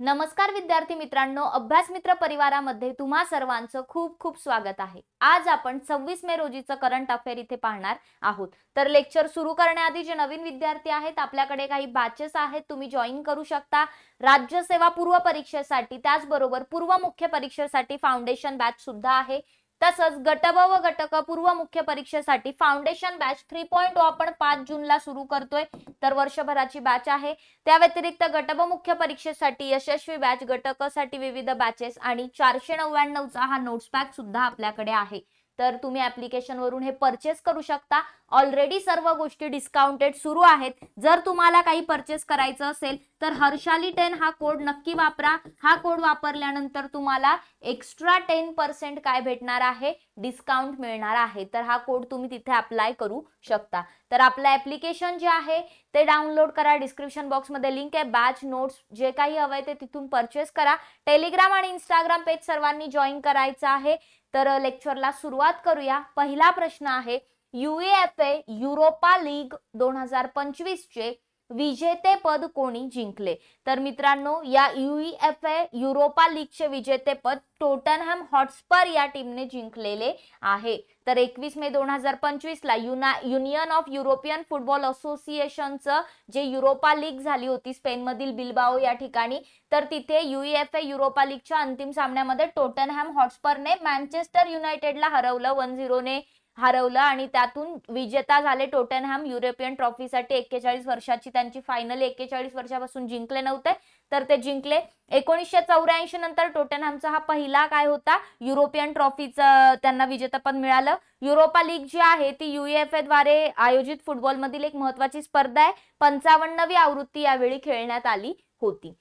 नमस्कार विद्यार्थी मित्रांनो, अभ्यास मित्र परिवारामध्ये तुम्हा सर्वांचं खूप खूप स्वागत आहे। आज आपण 26 मे रोजीचं करंट अफेअर इथे पाहणार आहोत। तर लेक्चर सुरू करण्याआधी जे नवीन विद्यार्थी आहेत आपल्याकडे काही बॅचेस आहेत, तुम्ही जॉइन करू शकता। राज्य सेवा पूर्व परीक्षेसाठी त्याचबरोबर पूर्व मुख्य परीक्षेसाठी फाउंडेशन बॅच सुद्धा आहे। तसंच गट ब व गट क पूर्व मुख्य परीक्षेसाठी फाउंडेशन बॅच 3.0 आपण 5 जूनला सुरू करतोय, तर वर्षभराची बॅच आहे। त्या व्यतिरिक्त गट ब मुख्य परीक्षेसाठी यशस्वी बॅच, गट क साठी विविध बॅचेस आणि 499 चा हा नोट्स पॅक सुद्धा आपल्याकडे आहे। तर तुम्ही ऍप्लिकेशन वरून हे परचेस करू शकता। ऑलरेडी सर्व गोष्टी डिस्काउंटेड सुरू आहेत। जर तुम्हाला काही परचेस करायचं असेल तर हर्षाली 10 हा कोड नक्की वापरा। हा कोड वापरल्यानंतर तुम्हाला एक्स्ट्रा 10% काय भेटणार आहे, डिस्काउंट मिळणार आहे। तर हा कोड तुम्ही तिथे अप्लाय करू शकता। तर आपलं ऍप्लिकेशन जे आहे ते डाउनलोड करा, डिस्क्रिप्शन बॉक्स मध्ये लिंक आहे। बॅच नोट्स जे काही हवंय ते तिथून परचेस करा। टेलिग्राम आणि इंस्टाग्राम पेज सर्वांनी जॉइन करायचं आहे। तर लेक्चरला सुरुवात करूया। पहिला प्रश्न आहे, UEFA युरोपा लीग 2025 चे विजेतेपद कोणी जिंकले? तर मित्रांनो, या UEFA युरोपा लीगचे विजेतेपद टोटनहॅम हॉटस्पर या टीमने जिंकलेले आहे। तर 21 मे 2025 ला युनियन ऑफ युरोपियन फुटबॉल असोसिएशनचं जे युरोपा लीग झाली होती स्पेन मधील बिल्बाओ या ठिकाणी, तर तिथे UEFA युरोपा लीगच्या अंतिम सामन्यामध्ये टोटनहॅम हॉटस्परने मँचेस्टर युनायटेडला हरवलं, 1-0 ने हरवलं आणि त्यातून विजेता झाले टोटनहॅम। युरोपियन ट्रॉफीसाठी 41 वर्षाची त्यांची फायनल 41 वर्षापासून जिंकले नव्हते, तर ते जिंकले। 1984 नंतर टोटनहॅमचा हा पहिला काय होता, युरोपियन ट्रॉफीचं त्यांना विजेतेपद मिळालं। युरोपा लीग जी आहे ती UEFA द्वारे आयोजित फुटबॉल मधील एक महत्त्वाची स्पर्धा आहे। 55वी आवृत्ती यावेळी खेळण्यात आली होती।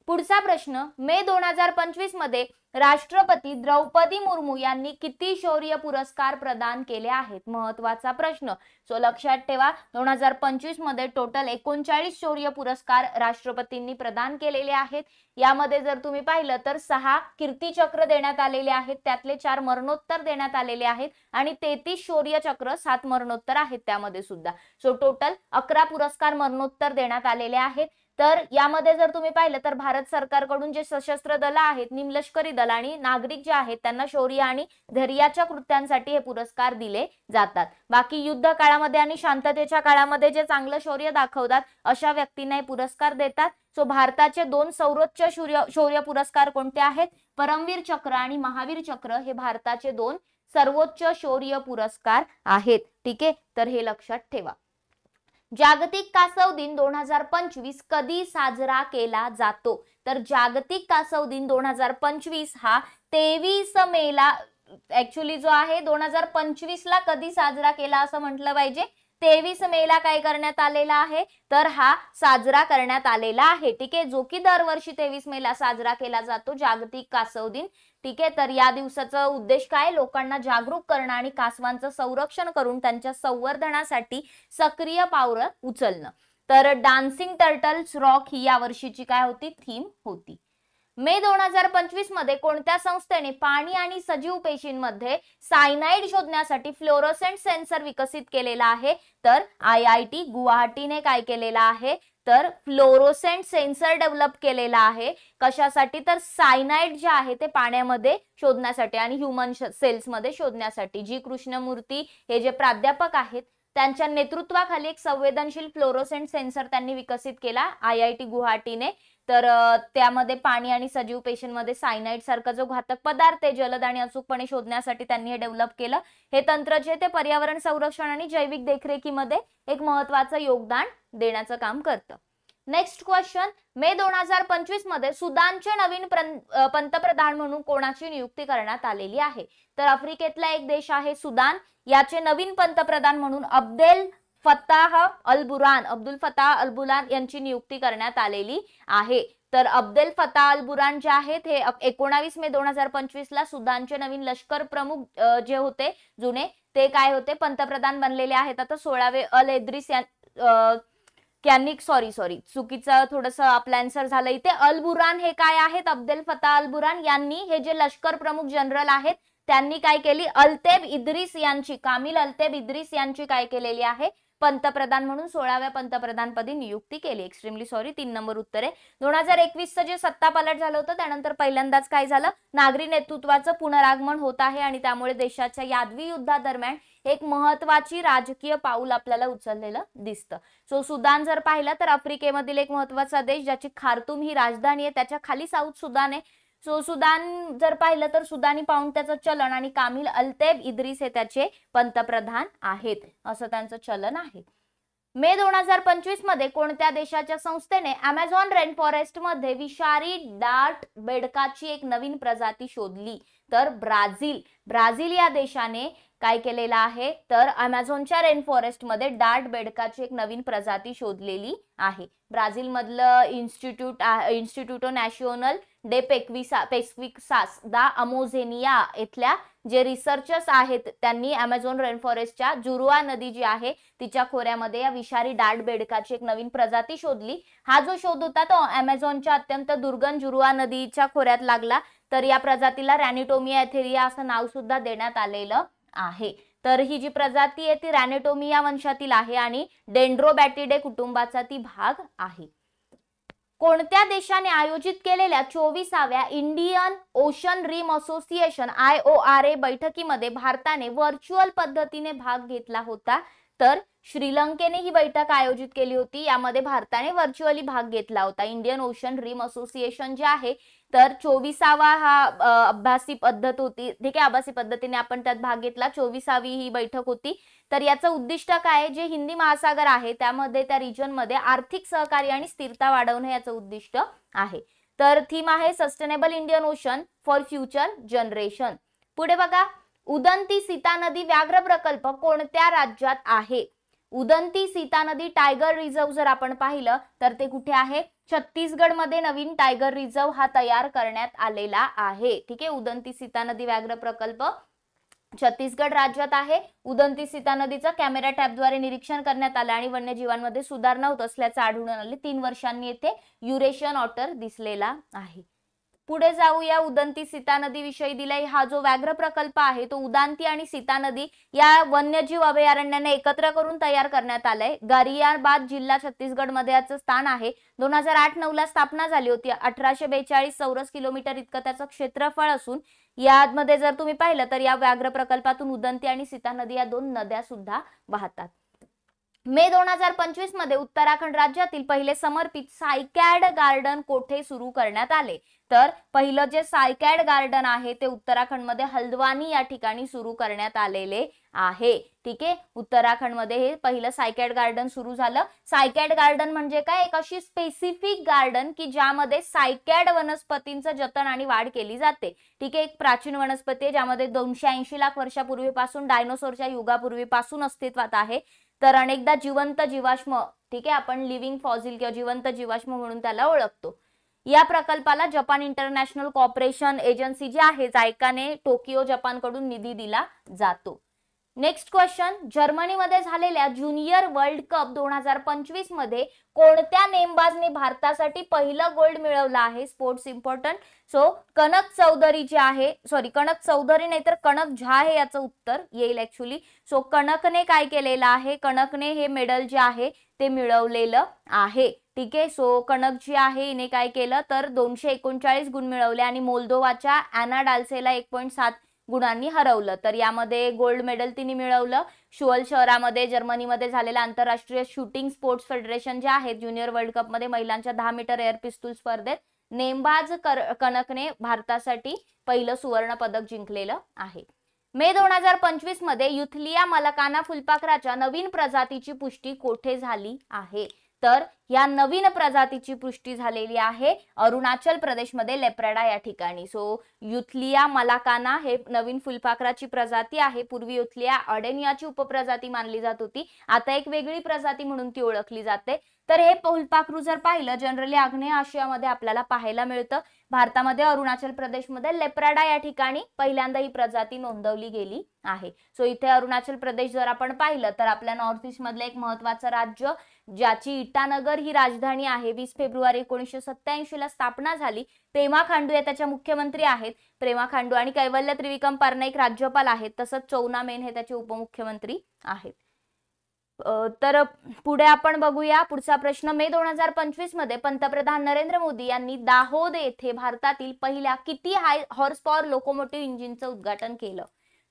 पुढचा प्रश्न, मे 2025 मध्ये राष्ट्रपती द्रौपदी मुर्मू यांनी किती शौर्य पुरस्कार प्रदान केले आहेत? महत्त्वाचा प्रश्न। सो लक्षात ठेवा, 2025 मध्ये टोटल 39 शौर्य पुरस्कार राष्ट्रपतींनी प्रदान केलेले आहेत। यामध्ये जर तुम्ही पाहिलं तर 6 कीर्ती चक्र देण्यात आलेले आहेत, त्यातले 4 मरणोत्तर देण्यात आलेले आहेत आणि 33 शौर्य चक्र, 7 मरणोत्तर आहेत त्यामध्ये सुद्धा। सो टोटल 11 पुरस्कार मरणोत्तर देण्यात आलेले आहेत। तर यामध्ये जर तुम्ही पाहिलं तर भारत सरकारकडून जे सशस्त्र दल आहेत, निमलष्करी दल आणि नागरिक जे आहेत त्यांना शौर्य आणि धैर्याच्या कृत्यांसाठी हे पुरस्कार दिले जातात। बाकी युद्ध काळामध्ये आणि शांततेच्या काळामध्ये जे चांगलं शौर्य दाखवतात अशा व्यक्तींना हे पुरस्कार देतात। सो भारताचे 2 सर्वोच्च शौर्य पुरस्कार कोणते आहेत? परमवीर चक्र आणि महावीर चक्र हे भारताचे 2 सर्वोच्च शौर्य पुरस्कार आहेत। ठीक आहे, तर हे लक्षात ठेवा। जागतिक कासव दिन 2025 कधी साजरा केला जातो? तर जागतिक कासव दिन 2025 हा 23 मेला ऍक्च्युअली जो आहे 2025 ला कधी साजरा केला असं म्हटलं पाहिजे। 23 मेला काय करण्यात आलेला आहे, तर हा साजरा करण्यात आलेला आहे। ठीक आहे, जो की दरवर्षी 23 मेला साजरा केला जातो जागतिक कासव दिन। ठीक आहे, तर या दिवसाचा उद्देश काय, लोकांना जागरूक करणं आणि कासवांचं संरक्षण करून त्यांच्या संवर्धनासाठी सक्रिय पावलं उचलणं। तर डान्सिंग टर्टल्स रॉक ही या वर्षीची काय होती, थीम होती। मे 2025 मध्ये कोणत्या संस्थेने पाणी आणि सजीव पेशींमध्ये सायनाइड शोधण्यासाठी फ्लोरोसेंट सेन्सर विकसित केलेला आहे? तर IIT गुवाहाटीने काय केलेला आहे, तर फ्लोरोसेंट सेन्सर डेव्हलप केलेला आहे। कशासाठी? तर सायनाइड जे आहे ते पाण्यामध्ये शोधण्यासाठी आणि ह्यूमन सेल्स मध्ये शोधण्यासाठी। जी कृष्णमूर्ती हे जे प्राध्यापक आहेत त्यांच्या नेतृत्वाखाली एक संवेदनशील फ्लोरोसेंट सेन्सर त्यांनी विकसित केला IIT गुवाहाटीने। तर त्यामध्ये पाणी आणि सजीव पेशींमध्ये सायनाइड सारखा जो घातक पदार्थ आहे जलद आणि अचूकपणे शोधण्यासाठी त्यांनी हे डेव्हलप केलं। हे तंत्र जे ते पर्यावरण संरक्षण आणि जैविक देखरेखीमध्ये एक महत्त्वाचं योगदान देण्याचं काम करतं। नेक्स्ट क्वेश्चन, मे 2025 मध्ये सुदानचे नवीन पंतप्रधान म्हणून कोणाची नियुक्ती करण्यात आलेली आहे? तर आफ्रिकेतला एक देश आहे सुदान, याचे नवीन पंतप्रधान म्हणून अब्दुल फताह अल बुरान यांची नियुक्ती करण्यात आलेली आहे। तर अब्दुल फताह अल बुरान जे आहेत हे 19 मे 2025 ला सुदानचे नवीन लष्कर प्रमुख जे होते जुने ते काय होते, पंतप्रधान बनलेले आहेत। आता 16वे अल इद्रिस चुकीचं थोडंसं आपलं आन्सर झालं इथे। अल बुरान हे काय आहेत, अब्दुल फताह अल बुरान यांनी हे जे लष्कर प्रमुख जनरल आहेत त्यांनी काय केली, कामिल अल्तेब इद्रिस यांची काय केलेली आहे, पंतप्रधान म्हणून 16व्या पंतप्रधानपदी नियुक्ती केली. एक्स्ट्रीमली सॉरी, 3 नंबर उत्तर आहे. 2021चं जे सत्ता पालट झालं होतं त्यानंतर पहिल्यांदाच काय झालं, नागरी नेतृत्वाचं पुनरागमन होत आहे आणि त्यामुळे देशाच्या यादवी युद्धादरम्यान एक महत्वाची राजकीय पाऊल आपल्याला उचललेलं दिसतं. सो सुदान जर पाहिलं तर आफ्रिकेमधील एक महत्वाचा देश ज्याची खार्तूम ही राजधानी आहे, त्याच्या खाली साऊथ सुदान आहे. सो सुदान जर पाहिलं तर सुदानी पाऊंड त्याचं चलन आणि कामिल अल्तेब इद्रिस हे त्याचे पंतप्रधान आहेत, असं त्यांचं चलन आहे. मे 2025 मध्ये कोणत्या देशाच्या संस्थेने अमेझॉन रेन फॉरेस्ट मध्ये विषारी डार्ट बेडकाची एक नवीन प्रजाती शोधली? तर ब्राझील या देशाने काय केलेलं आहे, तर अमेझॉनच्या रेन फॉरेस्ट मध्ये डार्ट बेडकाची एक नवीन प्रजाती शोधलेली आहे. ब्राझील मधलं इन्स्टिट्यूटो नॅशनल डे पेक्विसास दा अमोझेनिया इथल्या जे रिसर्चर्स आहेत त्यांनी अमेझॉन रेन फॉरेस्टच्या जुरुआ नदी जी आहे तिच्या खोऱ्यामध्ये या विषारी डार्ट बेडकाची एक नवीन प्रजाती शोधली. हा जो शोध होता तो अमेझॉनच्या अत्यंत दुर्गम जुरुआ नदीच्या खोऱ्यात लागला. तर या प्रजातीला रॅनिटोमिया एथेरिया असं नाव सुद्धा देण्यात आलेलं आहे. तर ही जी प्रजाती आहे ती रॅनिटोमिया वंशातील आहे आणि डेंड्रोबॅटिडे कुटुंबाचा ती भाग आहे. कोणत्या देशाने आयोजित केलेल्या 24व्या इंडियन ओशन रिम असोसिएशन IORA बैठकीमध्ये भारताने व्हर्च्युअल पद्धतीने भाग घेतला होता? तर श्रीलंकेने ही बैठक आयोजित केली होती, यामध्ये भारताने व्हर्च्युअली भाग घेतला होता. इंडियन ओशन रिम असोसिएशन जे आहे तर 24वा हा अभ्यासी पद्धत होती, ठीक आहे, आभासी पद्धतीने आपण त्यात भाग घेतला. 24वी ही बैठक होती. तर याचं उद्दिष्ट काय, जे हिंदी महासागर आहे त्यामध्ये त्या रिजन मध्ये आर्थिक सहकार्य आणि स्थिरता वाढवणे याचं उद्दिष्ट आहे. तर थीम आहे sustainable Indian ocean for future generation. पुढे बघा, उदंती सीता नदी व्याघ्र प्रकल्प कोणत्या राज्यात आहे? उदंती सीता नदी टायगर रिझर्व जर आपण पाहिलं तर ते कुठे आहे? छत्तीसगड मध्ये नवीन टायगर रिझर्व हा तयार करण्यात आलेला आहे. ठीक आहे, उदंती सीता नदी व्याघ्र प्रकल्प छत्तीसगड राज्यात आहे. उदंती सीता नदीचं कॅमेरा टॅबद्वारे निरीक्षण करण्यात आलं आणि वन्यजीवांमध्ये सुधारणा होत असल्याचं आढळून आले. 3 वर्षांनी येथे युरेशियन ऑटर दिसलेला आहे. पुढे जाऊया, उदंती सीता नदी विषयी दिलाय. हा जो व्याघ्र प्रकल्प आहे तो उदंती आणि सीता नदी या वन्यजीव अभयारण्याने एकत्र करून तयार करण्यात आलाय. गारियाबाद जिल्हा छत्तीसगड मध्ये याचं स्थान आहे. 2008-9 ला स्थापना झाली होती. 1842 चौरस किलोमीटर इतकं त्याचं क्षेत्रफळ असून यामध्ये जर तुम्ही पाहिलं तर या व्याघ्र प्रकल्पातून उदंती आणि सीता नदी या 2 नद्या सुद्धा वाहतात. मे 2025 मध्ये उत्तराखंड राज्यातील पहिले समर्पित सायकॅड गार्डन कोठे सुरू करण्यात आले? तर पहिलं जे सायकॅड गार्डन आहे ते उत्तराखंड मध्ये हल्द्वानी या ठिकाणी सुरू करण्यात आलेले आहे. ठीक आहे, उत्तराखंड मध्ये हे पहिलं सायकॅड गार्डन सुरू झालं. सायकॅड गार्डन म्हणजे काय, एक अशी स्पेसिफिक गार्डन की ज्यामध्ये सायकॅड वनस्पतींचं जतन आणि वाढ केली जाते. ठीक आहे, एक प्राचीन वनस्पती आहे ज्यामध्ये 280 लाख वर्षापूर्वीपासून डायनोसॉरच्या युगापूर्वीपासून अस्तित्वात आहे. तर अनेकदा जिवंत जीवाश्म, ठीक आहे, आपण लिव्हिंग फॉसिल किंवा जिवंत जीवाश्म म्हणून त्याला ओळखतो. या प्रकल्पाला जपान इंटरनॅशनल कॉर्पोरेशन एजन्सी जी आहे जायकाने टोकियो जपानकडून निधी दिला जातो. नेक्स्ट क्वेश्चन, जर्मनीमध्ये झालेल्या ज्युनियर वर्ल्ड कप 2025 मध्ये कोणत्या नेमबाजने भारतासाठी पहिलं गोल्ड मिळवलं आहे? Sports important. So Kanak Chaudhary जे आहे, सॉरी कनक चौधरी नाही तर कनक झा हे याचं उत्तर येईल ऍक्च्युली. सो कनकने काय केलेलं आहे, कनकने हे मेडल जे आहे ते मिळवलेलं आहे. ठीक आहे, सो कनक जी आहे हिने काय केलं तर 239 गुण मिळवले आणि मोल्दोवाच्या अॅना डाल्सेला 1.7 गुणांनी हरवलं. तर यामध्ये गोल्ड मेडल तिने मिळवलं. शुअल शहरामध्ये जर्मनीमध्ये झालेल्या आंतरराष्ट्रीय शूटिंग स्पोर्ट्स फेडरेशन जे आहे ज्युनियर वर्ल्ड कप मध्ये महिलांच्या 10 मीटर एअर पिस्तूल स्पर्धेत नेमबाज कनकने भारतासाठी पहिलं सुवर्ण पदक जिंकलेलं आहे. मे 2025 मध्ये युथलिया मलकाना फुलपाखराच्या नवीन प्रजातीची पुष्टी कोठे झाली आहे? तर या नवीन प्रजातीची पुष्टी झालेली आहे अरुणाचल प्रदेशमध्ये लेप्रेडा या ठिकाणी. सो युथलिया मलाकाना हे नवीन फुलपाखराची प्रजाती आहे. पूर्वी युथलिया अडेनियाची उपप्रजाती मानली जात होती, आता एक वेगळी प्रजाती म्हणून ती ओळखली जाते. तर हे फुलपाखरू जर पाहिलं जनरली आग्नेय आशियामध्ये आपल्याला पाहायला मिळतं. भारतामध्ये अरुणाचल प्रदेशमध्ये लेप्रेडा या ठिकाणी पहिल्यांदा ही प्रजाती नोंदवली गेली आहे. सो इथे अरुणाचल प्रदेश जर आपण पाहिलं तर आपल्या नॉर्थ ईस्ट मधलं एक महत्वाचं राज्य ज्याची इटानगर ही राजधानी आहे. 20 फेब्रुवारी 1987 ला स्थापना झाली. पेमा खांडू या त्याच्या मुख्यमंत्री आहेत. प्रेमा खांडू आणि कैवल्य त्रिविक्रम पारनाईक राज्यपाल आहेत. तसंच चौना मेन हे त्याचे उपमुख्यमंत्री आहेत. तर पुढे आपण बघूया पुढचा प्रश्न. मे 2025 मध्ये पंतप्रधान नरेंद्र मोदी यांनी दाहोद येथे भारतातील पहिल्या किती हाय हॉर्स पॉवर लोकोमोटिव्ह इंजिनचं उद्घाटन केलं?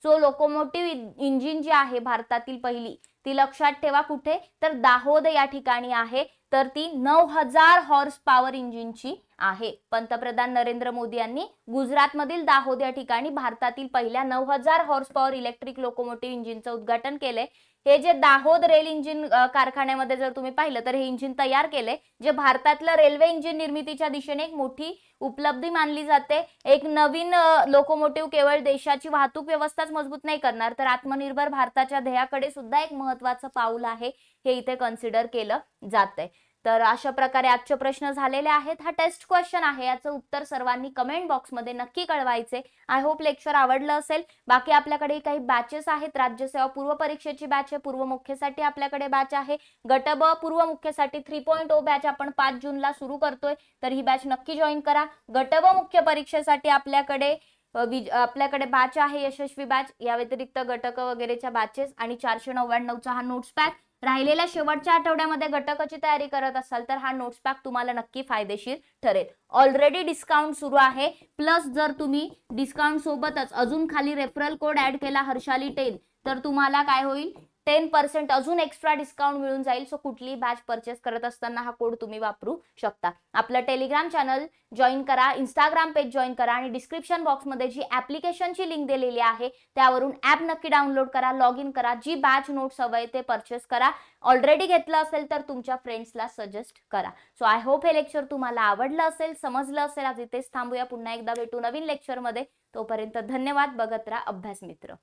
सो लोकोमोटिव्ह इंजिन जी आहे भारतातील पहिली, ती लक्षात ठेवा कुठे, तर दाहोद या ठिकाणी आहे. तर ती 9000 हॉर्स पॉवर इंजिनची आहे. पंतप्रधान नरेंद्र मोदी यांनी गुजरातमधील दाहोद या ठिकाणी भारतातील पहिल्या 9000 हॉर्स पॉवर इलेक्ट्रिक लोकोमोटिव्ह इंजिनचं उद्घाटन केलंय. हे जे दाहोद रेल इंजिन कारखान्यामध्ये जर तुम्ही पाहिलं तर हे इंजिन तयार केले, जे भारतातलं रेल्वे इंजिन निर्मितीच्या दिशेने एक मोठी उपलब्धी मानली जाते. एक नवीन लोकोमोटिव्ह केवळ देशाची वाहतूक व्यवस्थाच मजबूत नाही करणार, तर आत्मनिर्भर भारताच्या ध्येयाकडे सुद्धा एक महत्त्वाचं पाऊल आहे, हे इथे कन्सिडर केलं जातंय. तर अशा प्रकारे आजचे प्रश्न झालेले आहेत. हा टेस्ट क्वेश्चन आहे, याचं उत्तर सर्वांनी कमेंट बॉक्समध्ये नक्की कळवायचे. आय होप लेक्चर आवडलं असेल. बाकी आपल्याकडे काही बॅचेस आहेत. राज्यसेवा पूर्व परीक्षेची बॅच आहे, पूर्व मुख्यसाठी आपल्याकडे बॅच आहे. गट ब पूर्व मुख्यसाठी 3.0 बॅच आपण 5 जूनला सुरू करतोय, तर ही बॅच नक्की जॉईन करा. गट ब मुख्य परीक्षेसाठी आपल्याकडे बॅच आहे यशस्वी बॅच. या व्यतिरिक्त घटक वगैरेच्या बॅचेस आणि 499चा हा नोट्स पॅक. राहिलेल्या शेवटच्या आठवड्यामध्ये घटकाची तयारी करत असाल तर हा नोट्स पॅक तुम्हाला नक्की फायदेशीर ठरेल. ऑलरेडी डिस्काउंट सुरू आहे, प्लस जर तुम्ही डिस्काउंट सोबतच अजून खाली रेफरल कोड ऍड केला हर्षाली 10, तर तुम्हाला काय होईल, 10% अजून एक्स्ट्रा डिस्काउंट मिळून जाईल. सो कुठलीही बॅच परचेस करत असताना हा कोड तुम्ही वापरू शकता. आपलं टेलिग्राम चॅनल जॉईन करा, इंस्टाग्राम पेज जॉईन करा आणि डिस्क्रिप्शन बॉक्समध्ये जी ऍप्लिकेशनची लिंक दिलेली आहे त्यावरून ऍप नक्की डाउनलोड करा, लॉग इन करा. जी बॅच नोट्स हवंय ते परचेस करा. ऑलरेडी घेतलं असेल तर तुमच्या फ्रेंड्सला सजेस्ट करा. सो आय होप हे लेक्चर तुम्हाला आवडलं असेल, समजलं असेल. आज इथेच थांबूया, पुन्हा एकदा भेटू नवीन लेक्चरमध्ये. तोपर्यंत धन्यवाद. बघत राहा अभ्यास मित्र.